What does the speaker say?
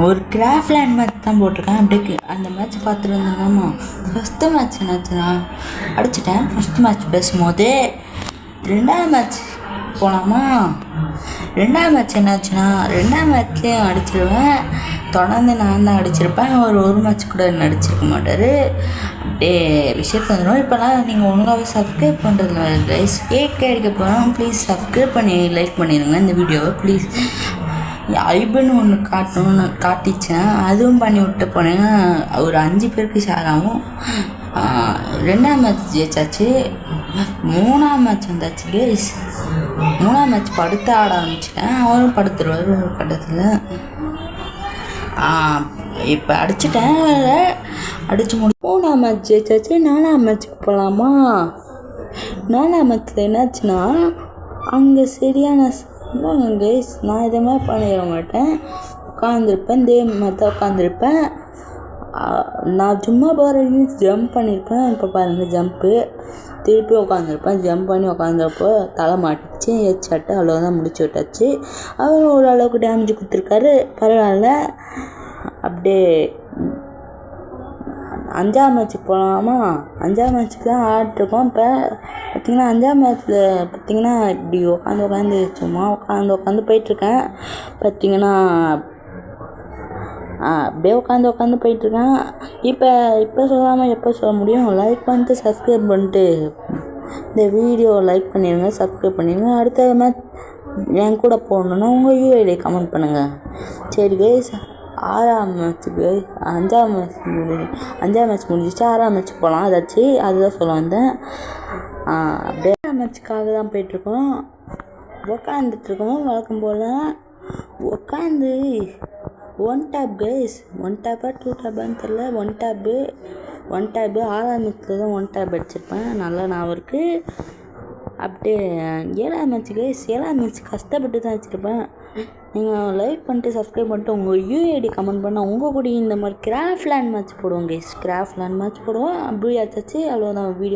ஒரு Craftland match தான் போட்டிருக்கேன். அப்படியே அந்த மேட்ச் பார்த்துட்டு இருந்தாங்கம்மா. ஃபஸ்ட்டு மேட்ச் என்னாச்சுன்னா அடிச்சிட்டேன். ஃபஸ்ட்டு மேட்ச் பேசும்போது ரெண்டாவது மேட்ச் போகலாமா. ரெண்டாவது மேட்ச் என்னாச்சுன்னா ரெண்டாவது மேட்ச்லேயும் அடிச்சிடுவேன். தொடர்ந்து நான் தான் அடிச்சிருப்பேன். ஒரு மேட்ச் கூட என்ன அடிச்சிருக்க மாட்டார். அப்படியே விஷயத்த வந்துடும். இப்போலாம் நீங்கள் ஒழுங்காகவே சப்ஸ்கிரைப் பண்ணுறதுல கைஸ் கேக் அடிக்க போகிறோம். ப்ளீஸ் சப்ஸ்கிரைப் பண்ணி லைக் பண்ணிடுங்க இந்த வீடியோவை ப்ளீஸ். ஐபன்னு ஒன்று காட்டணும்னு காட்டிச்சேன், அதுவும் பண்ணி விட்டு போனேங்க. ஒரு 5 பேருக்கு ஷேர் ஆகும். ரெண்டாவது மேட்ச் ஜெயிச்சாச்சு. மூணாவது மேட்ச் வந்தாச்சு கைஸ். மூணாவது மேட்ச் படுத்து ஆட ஆரம்பிச்சிட்டேன். அவரும் படுத்துருவார் ஒரு கட்டத்தில். இப்போ அடிச்சிட்டேன். அடித்து மூணாவது மேட்ச் ஜெயிச்சாச்சு. 4ஆவது மேட்ச்சுக்கு போகலாமா. 4ஆவது மேட்ச்சில் என்னாச்சுன்னா அங்கே சரியான கைஸ். நான் இதை மாதிரி பண்ணிட மாட்டேன். உட்காந்துருப்பேன். இதே மாதிரி தான் உட்காந்துருப்பேன். நான் சும்மா போகிறேன்னு ஜம்ப் பண்ணியிருப்பேன். இப்போ பாருங்கள் ஜம்ப்பு. திருப்பி உட்காந்துருப்பேன். ஜம்ப் பண்ணி உட்காந்தப்போ தலை மாட்டிச்சு. ஹெட்ஷாட்டு அவ்வளோதான் முடிச்சு விட்டாச்சு. அவர் ஓரளவுக்கு டேமேஜ் கொடுத்துருக்காரு. பரவாயில்ல. அப்படியே 5ஆவது மேட்ச்சுக்கு போகலாமா. 5ஆவது மேட்ச்சுக்கு தான் ஆடிருக்கோம். இப்போ பார்த்திங்கன்னா 5ஆவது மேட்ச்சில் பார்த்திங்கன்னா இப்படி உட்காந்து சும்மா உட்காந்து போயிட்டுருக்கேன். பார்த்திங்கன்னா அப்படியே உட்காந்து போயிட்டுருக்கேன். இப்போ சொல்லாமல் எப்போ சொல்ல முடியும். லைக் பண்ணிட்டு சப்ஸ்கிரைப் பண்ணிட்டு இந்த வீடியோ லைக் பண்ணிடுங்க, சப்ஸ்கிரைப் பண்ணிடுங்க. அடுத்த மேட்ச் என் கூட போடணுன்னா உங்கள் யூஐடி கமெண்ட் பண்ணுங்கள். சரி கைஸ், 6ஆவது மேட்ச்சுக்கு 5ஆவது மேட்ச் முடிஞ்சிச்சு. 6ஆவது மேட்ச்சுக்கு போகலாம். அதுதான் சொல்ல வந்தேன். அப்படியே மேட்ச்சுக்காக தான் போயிட்டுருக்கோம். உட்காந்துட்ருக்கோம் வழக்கம் போல். உட்காந்து 1 டேப் கைஸ். 1 டேப்பா 2 டேப்பான்னு தெரில. 1 டேப்பு 6ஆவது மேட்ச்சில் தான் 1 டேப் அடிச்சிருப்பேன். நல்லா ஞாபகம் இருக்குது. அப்படியே 7ஆவது மேட்ச்சு கைஸ். 7ஆவது மேட்ச் கஷ்டப்பட்டு தான் வச்சுருப்பேன். நீங்கள் லைக் பண்ணிட்டு சப்ஸ்கிரைப் பண்ணிட்டு உங்கள் யூஐடி கமெண்ட் பண்ணால் உங்கள் கூட இந்த மாதிரி கிராஃப்ட்லேண்ட் மேட்ச் போடுவோம் கைஸ். கிராஃப்ட்லேண்ட் மேட்ச் போடுவோம். அப்படி ஆச்சாச்சு. அவ்வளோதான் வீடியோ.